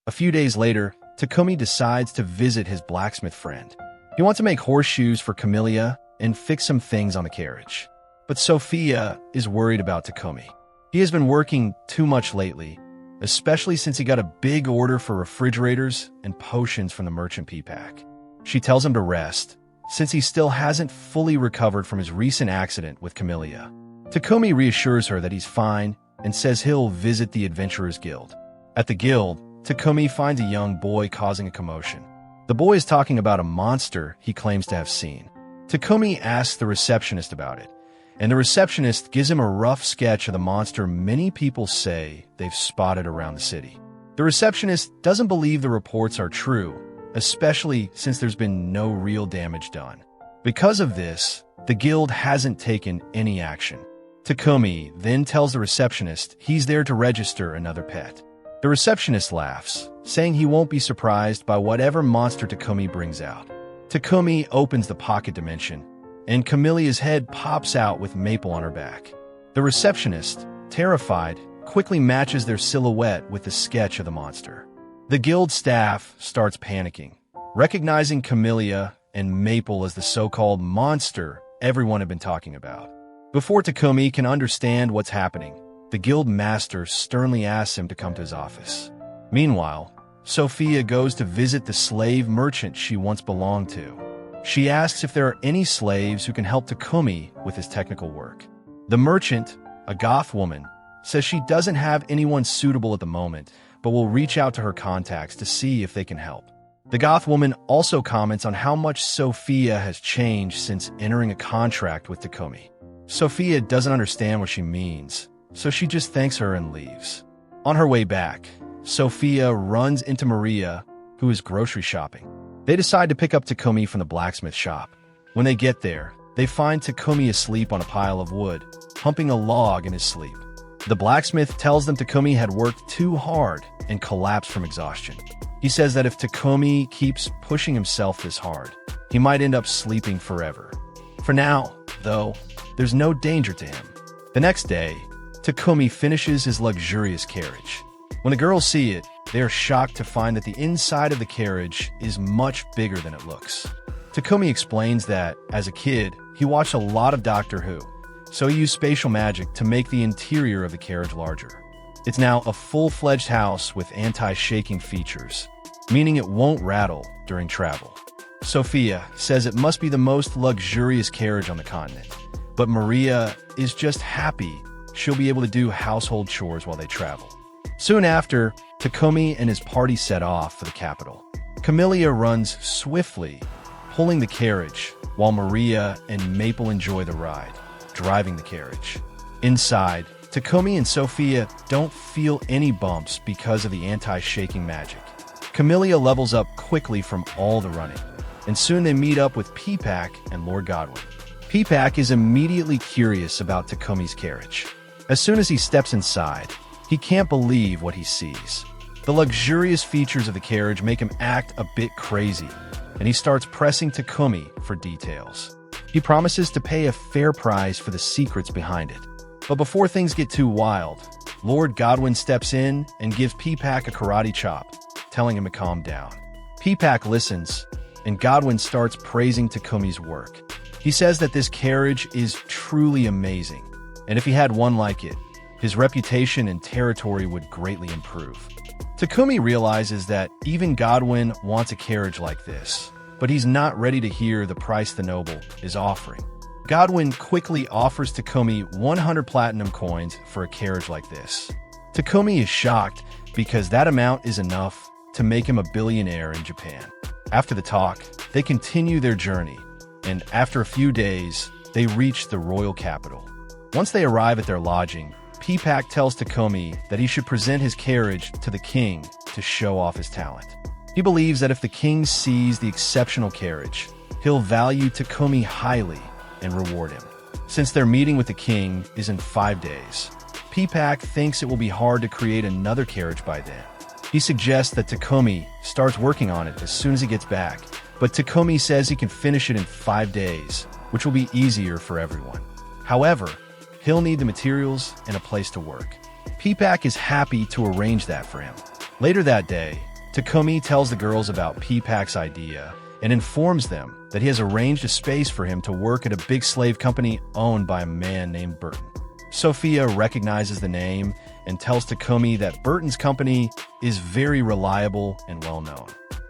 A few days later, Takumi decides to visit his blacksmith friend. He wants to make horseshoes for Camellia and fix some things on the carriage. But Sophia is worried about Takumi. He has been working too much lately, especially since he got a big order for refrigerators and potions from the merchant P-Pack. She tells him to rest, since he still hasn't fully recovered from his recent accident with Camellia. Takumi reassures her that he's fine and says he'll visit the Adventurers Guild. At the guild, Takumi finds a young boy causing a commotion. The boy is talking about a monster he claims to have seen. Takumi asks the receptionist about it, and the receptionist gives him a rough sketch of the monster many people say they've spotted around the city. The receptionist doesn't believe the reports are true, especially since there's been no real damage done. Because of this, the guild hasn't taken any action. Takumi then tells the receptionist he's there to register another pet. The receptionist laughs, saying he won't be surprised by whatever monster Takumi brings out. Takumi opens the pocket dimension, and Camellia's head pops out with Maple on her back. The receptionist, terrified, quickly matches their silhouette with the sketch of the monster. The guild staff starts panicking, recognizing Camellia and Maple as the so-called monster everyone had been talking about. Before Takumi can understand what's happening, the guild master sternly asks him to come to his office. Meanwhile, Sophia goes to visit the slave merchant she once belonged to. She asks if there are any slaves who can help Takumi with his technical work. The merchant, a goth woman, says she doesn't have anyone suitable at the moment, but will reach out to her contacts to see if they can help. The goth woman also comments on how much Sophia has changed since entering a contract with Takumi. Sophia doesn't understand what she means, so she just thanks her and leaves. On her way back, Sophia runs into Maria, who is grocery shopping. They decide to pick up Takumi from the blacksmith shop. When they get there, they find Takumi asleep on a pile of wood, humping a log in his sleep. The blacksmith tells them Takumi had worked too hard and collapsed from exhaustion. He says that if Takumi keeps pushing himself this hard, he might end up sleeping forever. For now, though, there's no danger to him. The next day, Takumi finishes his luxurious carriage. When the girls see it, they are shocked to find that the inside of the carriage is much bigger than it looks. Takumi explains that, as a kid, he watched a lot of Doctor Who, so he used spatial magic to make the interior of the carriage larger. It's now a full-fledged house with anti-shaking features, meaning it won't rattle during travel. Sophia says it must be the most luxurious carriage on the continent, but Maria is just happy she'll be able to do household chores while they travel. Soon after, Takumi and his party set off for the capital. Camellia runs swiftly, pulling the carriage, while Maria and Maple enjoy the ride, driving the carriage. Inside, Takumi and Sophia don't feel any bumps because of the anti-shaking magic. Camellia levels up quickly from all the running, and soon they meet up with P-Pack and Lord Godwin. P-Pack is immediately curious about Takumi's carriage. As soon as he steps inside, he can't believe what he sees. The luxurious features of the carriage make him act a bit crazy, and he starts pressing Takumi for details. He promises to pay a fair price for the secrets behind it. But before things get too wild, Lord Godwin steps in and gives P-Pack a karate chop, telling him to calm down. P-Pack listens, and Godwin starts praising Takumi's work. He says that this carriage is truly amazing, and if he had one like it, his reputation and territory would greatly improve. Takumi realizes that even Godwin wants a carriage like this, but he's not ready to hear the price the noble is offering. Godwin quickly offers Takumi 100 platinum coins for a carriage like this. Takumi is shocked because that amount is enough to make him a billionaire in Japan. After the talk, they continue their journey, and after a few days, they reach the royal capital. Once they arrive at their lodging, P-Pack tells Takumi that he should present his carriage to the king to show off his talent. He believes that if the king sees the exceptional carriage, he'll value Takumi highly and reward him. Since their meeting with the king is in 5 days, P-Pack thinks it will be hard to create another carriage by then. He suggests that Takumi starts working on it as soon as he gets back, but Takumi says he can finish it in 5 days, which will be easier for everyone. However, he'll need the materials and a place to work. P-Pack is happy to arrange that for him. Later that day, Takumi tells the girls about P-Pack's idea and informs them that he has arranged a space for him to work at a big slave company owned by a man named Burton. Sophia recognizes the name and tells Takumi that Burton's company is very reliable and well-known.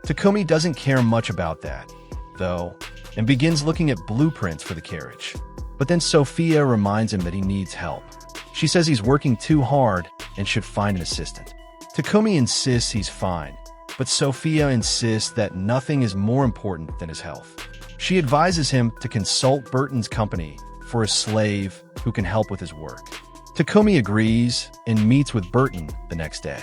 Takumi doesn't care much about that, though, and begins looking at blueprints for the carriage. But then Sophia reminds him that he needs help. She says he's working too hard and should find an assistant. Takumi insists he's fine, but Sophia insists that nothing is more important than his health. She advises him to consult Burton's company for a slave who can help with his work. Takumi agrees and meets with Burton the next day.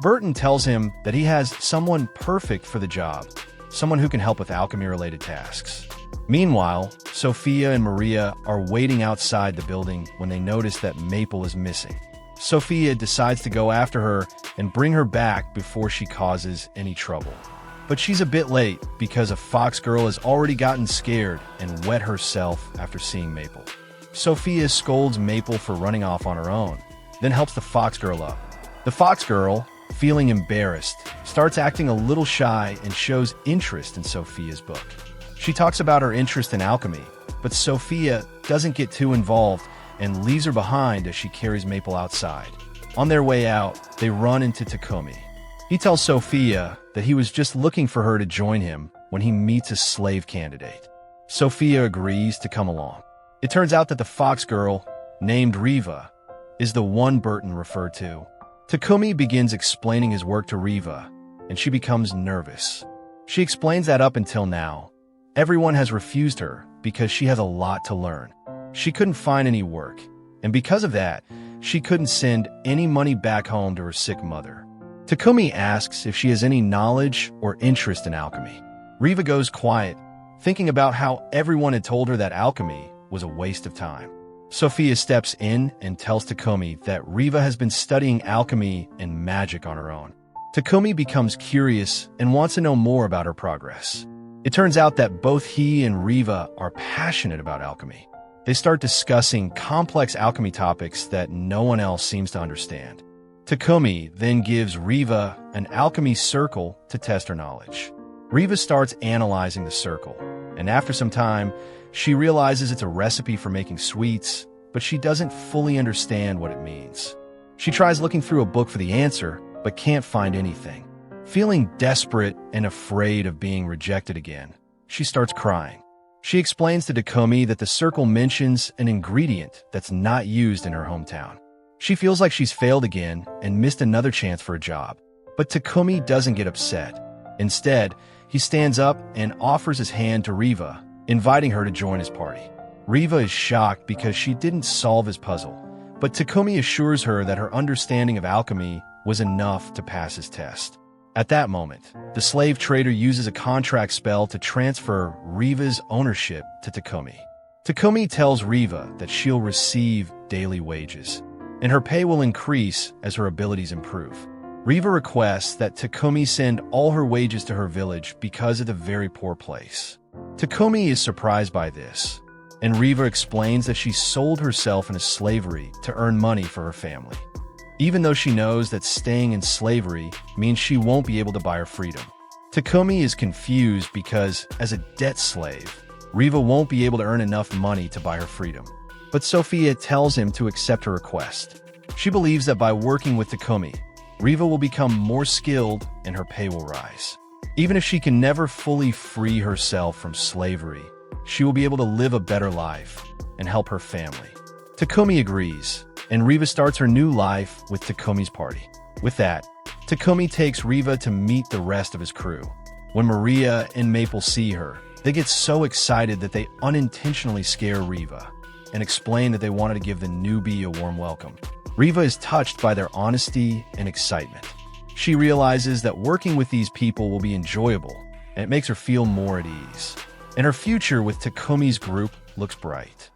Burton tells him that he has someone perfect for the job, someone who can help with alchemy-related tasks. Meanwhile, Sophia and Maria are waiting outside the building when they notice that Maple is missing. Sophia decides to go after her and bring her back before she causes any trouble. But she's a bit late because a fox girl has already gotten scared and wet herself after seeing Maple. Sophia scolds Maple for running off on her own, then helps the fox girl up. The fox girl, feeling embarrassed, starts acting a little shy and shows interest in Sophia's book. She talks about her interest in alchemy, but Sophia doesn't get too involved and leaves her behind as she carries Maple outside. On their way out, they run into Takumi. He tells Sophia that he was just looking for her to join him when he meets a slave candidate. Sophia agrees to come along. It turns out that the fox girl, named Riva, is the one Burton referred to. Takumi begins explaining his work to Riva, and she becomes nervous. She explains that up until now, everyone has refused her because she has a lot to learn. She couldn't find any work, and because of that, she couldn't send any money back home to her sick mother. Takumi asks if she has any knowledge or interest in alchemy. Riva goes quiet, thinking about how everyone had told her that alchemy was a waste of time. Sophia steps in and tells Takumi that Riva has been studying alchemy and magic on her own. Takumi becomes curious and wants to know more about her progress. It turns out that both he and Riva are passionate about alchemy. They start discussing complex alchemy topics that no one else seems to understand. Takumi then gives Riva an alchemy circle to test her knowledge. Riva starts analyzing the circle, and after some time, she realizes it's a recipe for making sweets, but she doesn't fully understand what it means. She tries looking through a book for the answer, but can't find anything. Feeling desperate and afraid of being rejected again, she starts crying. She explains to Takumi that the circle mentions an ingredient that's not used in her hometown. She feels like she's failed again and missed another chance for a job. But Takumi doesn't get upset. Instead, he stands up and offers his hand to Riva, inviting her to join his party. Riva is shocked because she didn't solve his puzzle, but Takumi assures her that her understanding of alchemy was enough to pass his test. At that moment, the slave trader uses a contract spell to transfer Riva's ownership to Takumi. Takumi tells Riva that she'll receive daily wages, and her pay will increase as her abilities improve. Riva requests that Takumi send all her wages to her village because of the very poor place. Takumi is surprised by this, and Riva explains that she sold herself into slavery to earn money for her family. Even though she knows that staying in slavery means she won't be able to buy her freedom. Takumi is confused because, as a debt slave, Riva won't be able to earn enough money to buy her freedom. But Sophia tells him to accept her request. She believes that by working with Takumi, Riva will become more skilled and her pay will rise. Even if she can never fully free herself from slavery, she will be able to live a better life and help her family. Takumi agrees, and Riva starts her new life with Takumi's party. With that, Takumi takes Riva to meet the rest of his crew. When Maria and Maple see her, they get so excited that they unintentionally scare Riva and explain that they wanted to give the newbie a warm welcome. Riva is touched by their honesty and excitement. She realizes that working with these people will be enjoyable, and it makes her feel more at ease. And her future with Takumi's group looks bright.